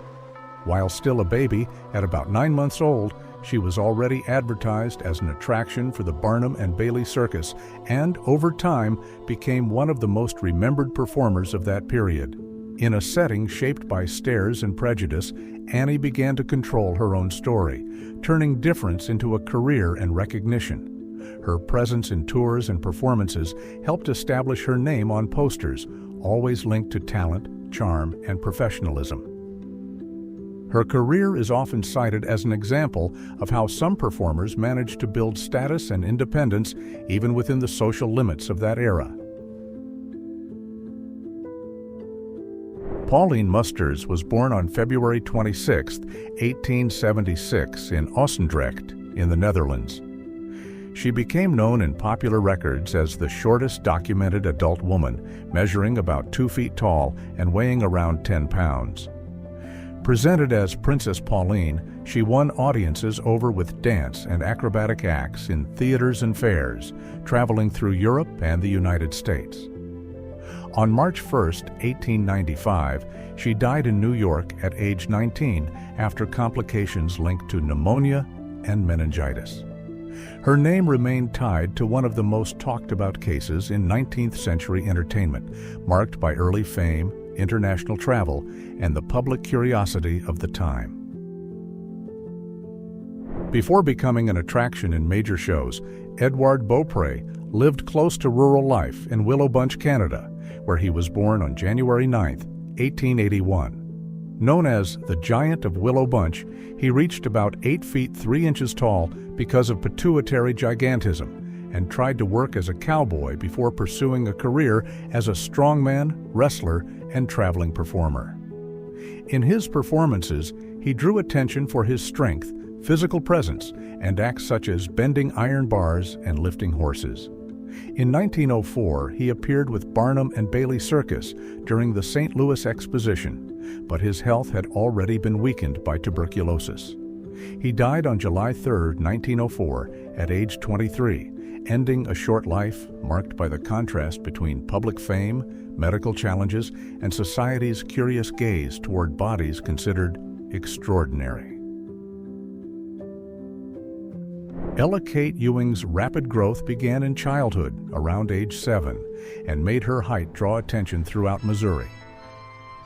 While still a baby, at about 9 months old, she was already advertised as an attraction for the Barnum and Bailey Circus and, over time, became one of the most remembered performers of that period. In a setting shaped by stares and prejudice, Annie began to control her own story, turning difference into a career and recognition. Her presence in tours and performances helped establish her name on posters, always linked to talent, charm, and professionalism. Her career is often cited as an example of how some performers managed to build status and independence even within the social limits of that era. Pauline Musters was born on February 26, 1876 in Oostendrecht in the Netherlands. She became known in popular records as the shortest documented adult woman, measuring about 2 feet tall and weighing around 10 pounds. Presented as Princess Pauline, she won audiences over with dance and acrobatic acts in theaters and fairs, traveling through Europe and the United States. On March 1, 1895, she died in New York at age 19 after complications linked to pneumonia and meningitis. Her name remained tied to one of the most talked about cases in 19th century entertainment, marked by early fame, international travel, and the public curiosity of the time. Before becoming an attraction in major shows, Edouard Beaupré lived close to rural life in Willow Bunch, Canada, where he was born on January 9, 1881. Known as the Giant of Willow Bunch, he reached about 8 feet 3 inches tall because of pituitary gigantism and tried to work as a cowboy before pursuing a career as a strongman, wrestler, and traveling performer. In his performances, he drew attention for his strength, physical presence, and acts such as bending iron bars and lifting horses. In 1904, he appeared with Barnum and Bailey Circus during the St. Louis Exposition, but his health had already been weakened by tuberculosis. He died on July 3, 1904, at age 23, ending a short life marked by the contrast between public fame, medical challenges, and society's curious gaze toward bodies considered extraordinary. Ella Kate Ewing's rapid growth began in childhood, around age 7, and made her height draw attention throughout Missouri.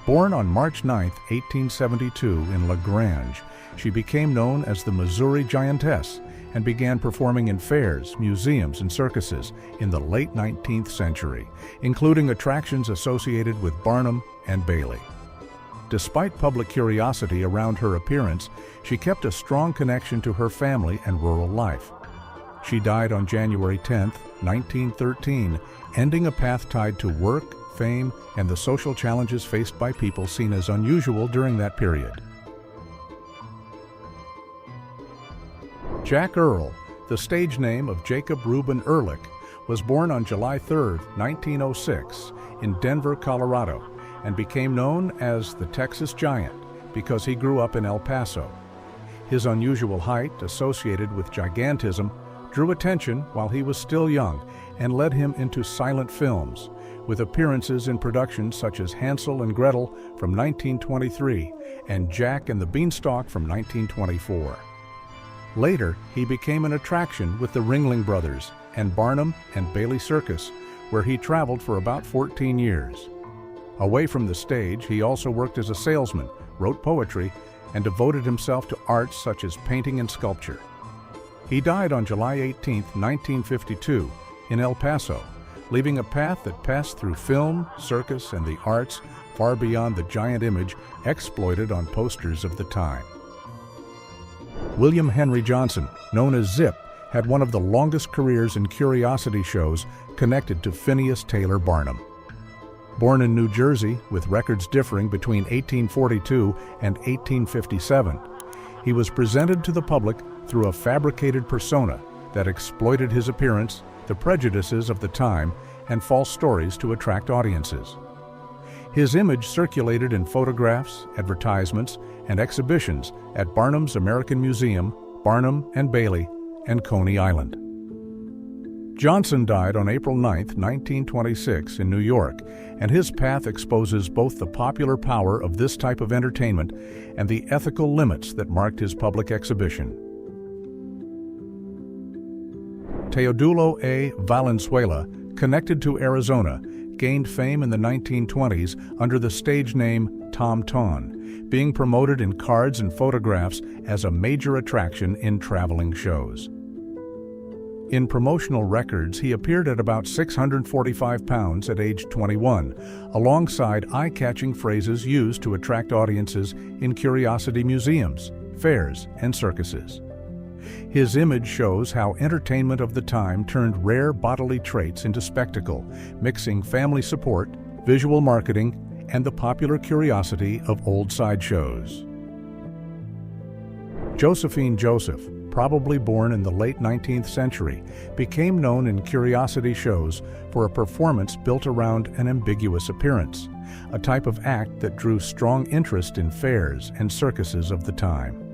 Born on March 9, 1872 in LaGrange, she became known as the Missouri Giantess and began performing in fairs, museums, and circuses in the late 19th century, including attractions associated with Barnum and Bailey. Despite public curiosity around her appearance, she kept a strong connection to her family and rural life. She died on January 10, 1913, ending a path tied to work, fame, and the social challenges faced by people seen as unusual during that period. Jack Earl, the stage name of Jacob Reuben Ehrlich, was born on July 3, 1906, in Denver, Colorado, and became known as the Texas Giant because he grew up in El Paso. His unusual height, associated with gigantism, drew attention while he was still young and led him into silent films, with appearances in productions such as Hansel and Gretel from 1923 and Jack and the Beanstalk from 1924. Later, he became an attraction with the Ringling Brothers and Barnum and Bailey Circus, where he traveled for about 14 years. Away from the stage, he also worked as a salesman, wrote poetry, and devoted himself to arts such as painting and sculpture. He died on July 18, 1952, in El Paso, leaving a path that passed through film, circus, and the arts far beyond the giant image exploited on posters of the time. William Henry Johnson, known as Zip, had one of the longest careers in curiosity shows connected to Phineas Taylor Barnum. Born in New Jersey, with records differing between 1842 and 1857, he was presented to the public through a fabricated persona that exploited his appearance, the prejudices of the time, and false stories to attract audiences. His image circulated in photographs, advertisements, and exhibitions at Barnum's American Museum, Barnum and Bailey, and Coney Island. Johnson died on April 9, 1926 in New York, and his path exposes both the popular power of this type of entertainment and the ethical limits that marked his public exhibition. Teodulo A. Valenzuela, connected to Arizona, gained fame in the 1920s under the stage name Tom Ton, being promoted in cards and photographs as a major attraction in traveling shows. In promotional records, he appeared at about 645 pounds at age 21, alongside eye-catching phrases used to attract audiences in curiosity museums, fairs, and circuses. His image shows how entertainment of the time turned rare bodily traits into spectacle, mixing family support, visual marketing, and the popular curiosity of old sideshows. Josephine Joseph, probably born in the late 19th century, became known in curiosity shows for a performance built around an ambiguous appearance, a type of act that drew strong interest in fairs and circuses of the time.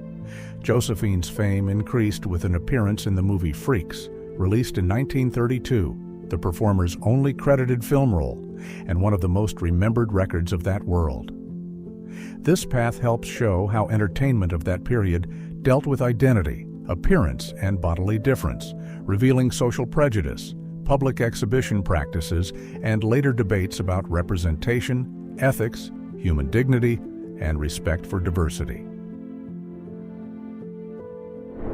Josephine's fame increased with an appearance in the movie Freaks, released in 1932, the performer's only credited film role, and one of the most remembered records of that world. This path helps show how entertainment of that period dealt with identity, appearance, and bodily difference, revealing social prejudice, public exhibition practices, and later debates about representation, ethics, human dignity, and respect for diversity.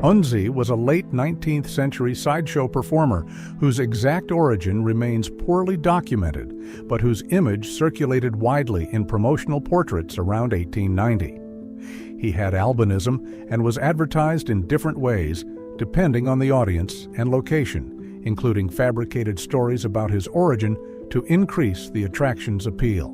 Unzi was a late 19th century sideshow performer whose exact origin remains poorly documented, but whose image circulated widely in promotional portraits around 1890. He had albinism and was advertised in different ways depending on the audience and location, including fabricated stories about his origin to increase the attraction's appeal.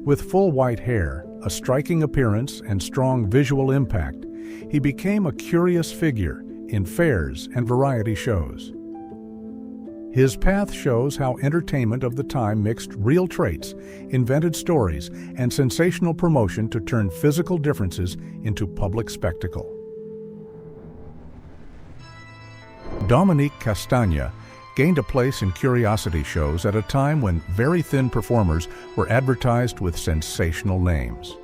With full white hair, a striking appearance, and strong visual impact, he became a curious figure in fairs and variety shows. His path shows how entertainment of the time mixed real traits, invented stories, and sensational promotion to turn physical differences into public spectacle. Dominique Castagna gained a place in curiosity shows at a time when very thin performers were advertised with sensational names.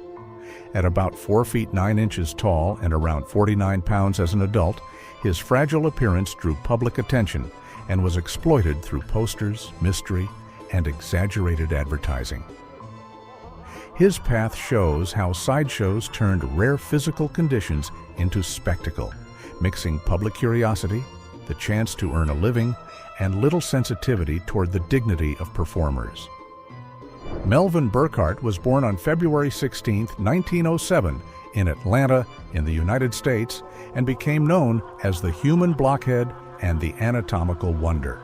At about 4 feet 9 inches tall and around 49 pounds as an adult, his fragile appearance drew public attention and was exploited through posters, mystery, and exaggerated advertising. His path shows how sideshows turned rare physical conditions into spectacle, mixing public curiosity, the chance to earn a living, and little sensitivity toward the dignity of performers. Melvin Burkhart was born on February 16, 1907, in Atlanta, in the United States, and became known as the human blockhead and the anatomical wonder.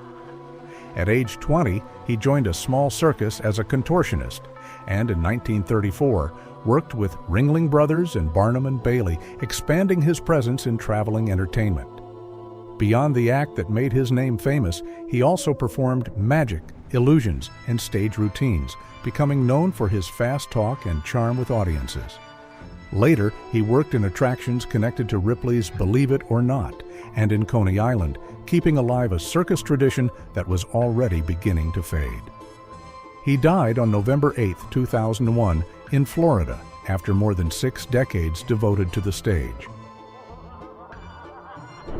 At age 20, he joined a small circus as a contortionist, and in 1934 worked with Ringling Bros and Barnum and Bailey, expanding his presence in traveling entertainment. Beyond the act that made his name famous, he also performed magic, illusions, and stage routines, becoming known for his fast talk and charm with audiences. Later, he worked in attractions connected to Ripley's Believe It or Not and in Coney Island, keeping alive a circus tradition that was already beginning to fade. He died on November 8, 2001, in Florida, after more than 6 decades devoted to the stage.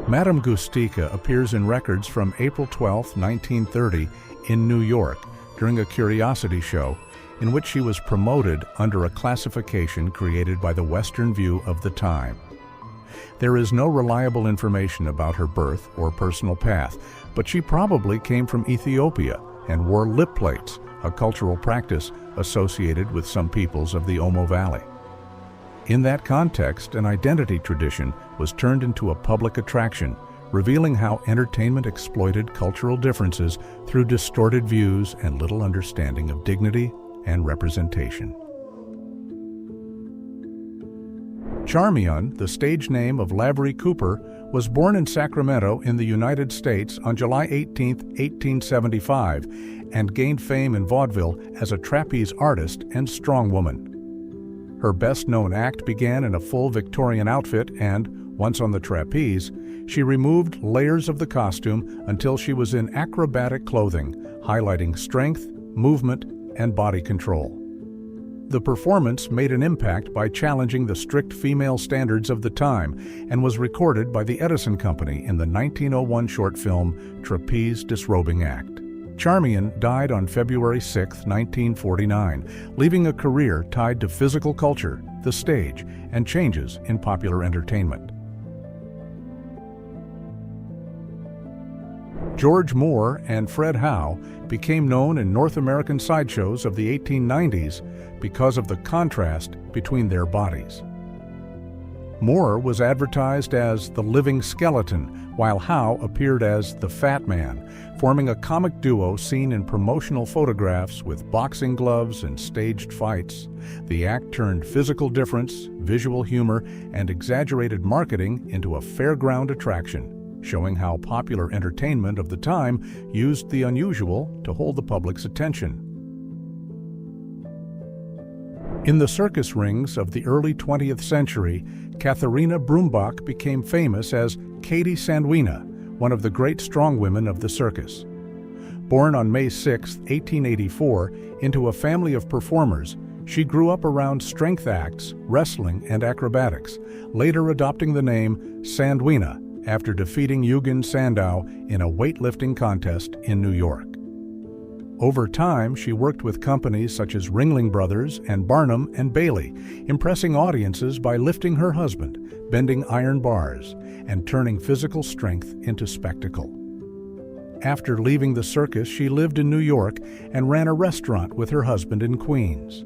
Madame Gustica appears in records from April 12, 1930, in New York, during a curiosity show in which she was promoted under a classification created by the Western view of the time. There is no reliable information about her birth or personal path, but she probably came from Ethiopia and wore lip plates, a cultural practice associated with some peoples of the Omo Valley. In that context, an identity tradition was turned into a public attraction, revealing how entertainment exploited cultural differences through distorted views and little understanding of dignity and representation. Charmian, the stage name of Lavery Cooper, was born in Sacramento in the United States on July 18, 1875, and gained fame in vaudeville as a trapeze artist and strongwoman. Her best-known act began in a full Victorian outfit and, once on the trapeze, she removed layers of the costume until she was in acrobatic clothing, highlighting strength, movement, and body control. The performance made an impact by challenging the strict female standards of the time and was recorded by the Edison Company in the 1901 short film Trapeze Disrobing Act. Charmian died on February 6, 1949, leaving a career tied to physical culture, the stage, and changes in popular entertainment. George Moore and Fred Howe became known in North American sideshows of the 1890s because of the contrast between their bodies. Moore was advertised as the living skeleton, while Howe appeared as the Fat Man, forming a comic duo seen in promotional photographs with boxing gloves and staged fights. The act turned physical difference, visual humor, and exaggerated marketing into a fairground attraction, showing how popular entertainment of the time used the unusual to hold the public's attention. In the circus rings of the early 20th century, Katharina Brumbach became famous as Katie Sandwina, one of the great strongwomen of the circus. Born on May 6, 1884, into a family of performers, she grew up around strength acts, wrestling, and acrobatics, later adopting the name Sandwina after defeating Eugen Sandow in a weightlifting contest in New York. Over time, she worked with companies such as Ringling Bros and Barnum and Bailey, impressing audiences by lifting her husband, bending iron bars, and turning physical strength into spectacle. After leaving the circus, she lived in New York and ran a restaurant with her husband in Queens.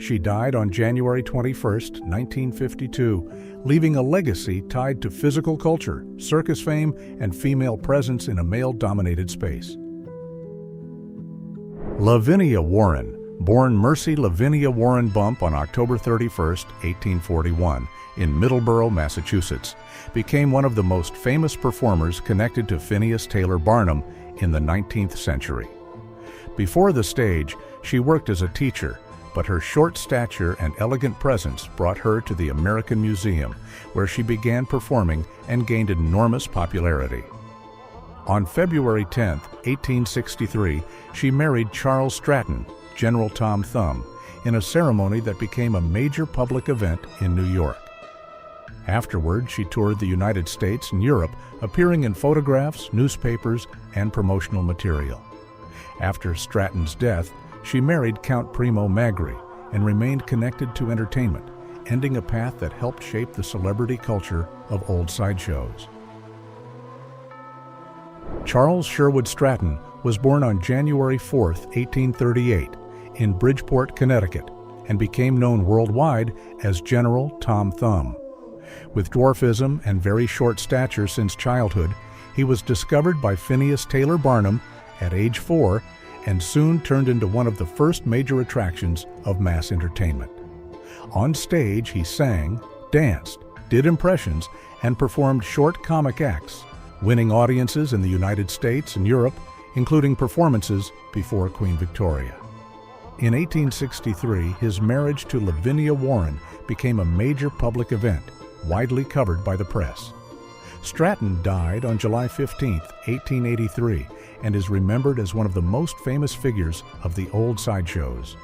She died on January 21, 1952, leaving a legacy tied to physical culture, circus fame, and female presence in a male-dominated space. Lavinia Warren, born Mercy Lavinia Warren Bump on October 31, 1841, in Middleborough, Massachusetts, became one of the most famous performers connected to Phineas Taylor Barnum in the 19th century. Before the stage, she worked as a teacher, but her short stature and elegant presence brought her to the American Museum, where she began performing and gained enormous popularity. On February 10, 1863, she married Charles Stratton, General Tom Thumb, in a ceremony that became a major public event in New York. Afterward, she toured the United States and Europe, appearing in photographs, newspapers, and promotional material. After Stratton's death, she married Count Primo Magri and remained connected to entertainment, ending a path that helped shape the celebrity culture of old sideshows. Charles Sherwood Stratton was born on January 4, 1838, in Bridgeport, Connecticut, and became known worldwide as General Tom Thumb. With dwarfism and very short stature since childhood, he was discovered by Phineas Taylor Barnum at age 4 and soon turned into one of the first major attractions of mass entertainment. On stage, he sang, danced, did impressions, and performed short comic acts, winning audiences in the United States and Europe, including performances before Queen Victoria. In 1863, his marriage to Lavinia Warren became a major public event, widely covered by the press. Stratton died on July 15, 1883, and is remembered as one of the most famous figures of the old sideshows.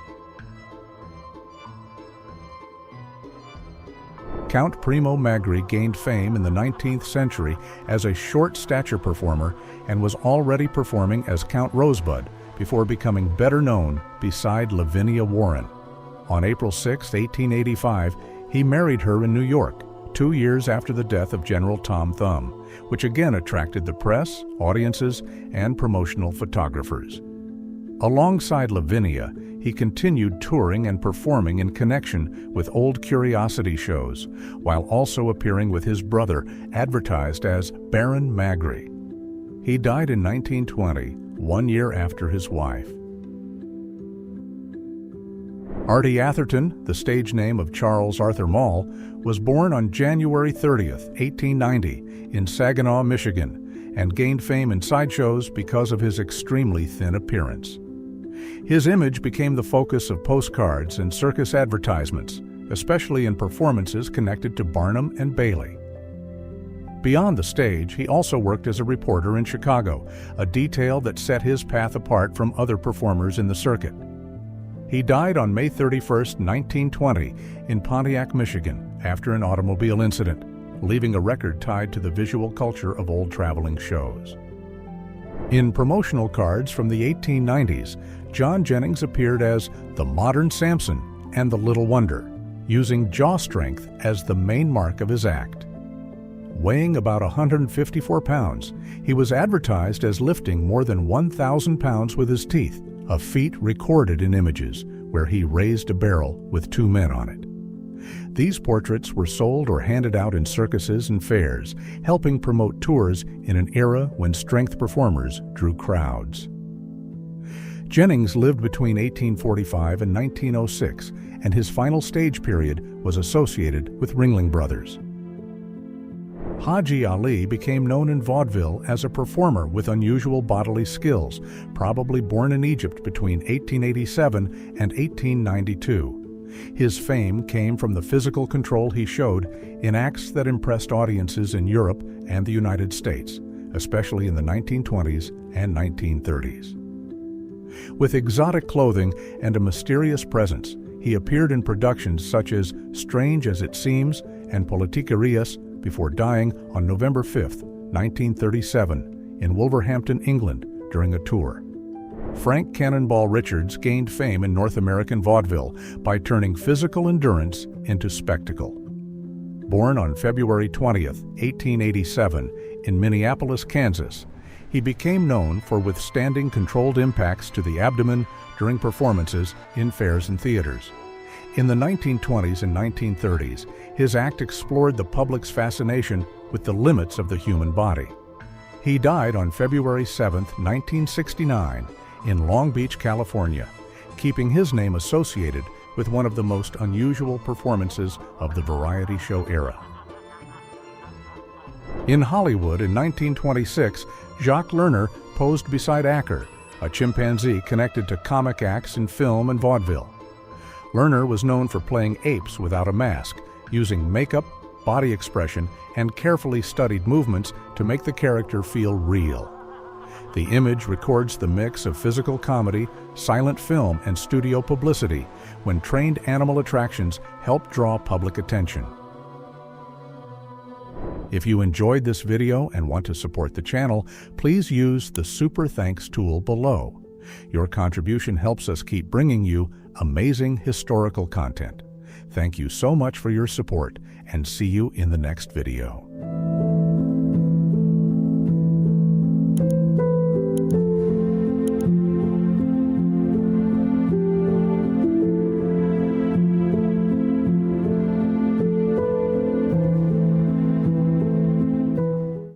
Count Primo Magri gained fame in the 19th century as a short stature performer and was already performing as Count Rosebud before becoming better known beside Lavinia Warren. On April 6, 1885, he married her in New York, 2 years after the death of General Tom Thumb, which again attracted the press, audiences, and promotional photographers. Alongside Lavinia, he continued touring and performing in connection with old curiosity shows, while also appearing with his brother, advertised as Baron Magri. He died in 1920, 1 year after his wife. Artie Atherton, the stage name of Charles Arthur Mall, was born on January 30, 1890, in Saginaw, Michigan, and gained fame in sideshows because of his extremely thin appearance. His image became the focus of postcards and circus advertisements, especially in performances connected to Barnum and Bailey. Beyond the stage, he also worked as a reporter in Chicago, a detail that set his path apart from other performers in the circuit. He died on May 31, 1920, in Pontiac, Michigan, after an automobile incident, leaving a record tied to the visual culture of old traveling shows. In promotional cards from the 1890s, John Jennings appeared as the Modern Samson and the Little Wonder, using jaw strength as the main mark of his act. Weighing about 154 pounds, he was advertised as lifting more than 1,000 pounds with his teeth, a feat recorded in images where he raised a barrel with 2 men on it. These portraits were sold or handed out in circuses and fairs, helping promote tours in an era when strength performers drew crowds. Jennings lived between 1845 and 1906, and his final stage period was associated with Ringling Brothers. Haji Ali became known in vaudeville as a performer with unusual bodily skills, probably born in Egypt between 1887 and 1892. His fame came from the physical control he showed in acts that impressed audiences in Europe and the United States, especially in the 1920s and 1930s. With exotic clothing and a mysterious presence, he appeared in productions such as Strange as It Seems and Politicarias before dying on November 5, 1937, in Wolverhampton, England, during a tour. Frank Cannonball Richards gained fame in North American vaudeville by turning physical endurance into spectacle. Born on February 20th, 1887, in Minneapolis, Kansas, he became known for withstanding controlled impacts to the abdomen during performances in fairs and theaters. In the 1920s and 1930s, his act explored the public's fascination with the limits of the human body. He died on February 7, 1969, in Long Beach, California, keeping his name associated with one of the most unusual performances of the variety show era. In Hollywood in 1926, Jacques Lerner posed beside Acker, a chimpanzee connected to comic acts in film and vaudeville. Lerner was known for playing apes without a mask, using makeup, body expression, and carefully studied movements to make the character feel real. The image records the mix of physical comedy, silent film, and studio publicity when trained animal attractions help draw public attention. If you enjoyed this video and want to support the channel, please use the Super Thanks tool below. Your contribution helps us keep bringing you amazing historical content. Thank you so much for your support, and see you in the next video.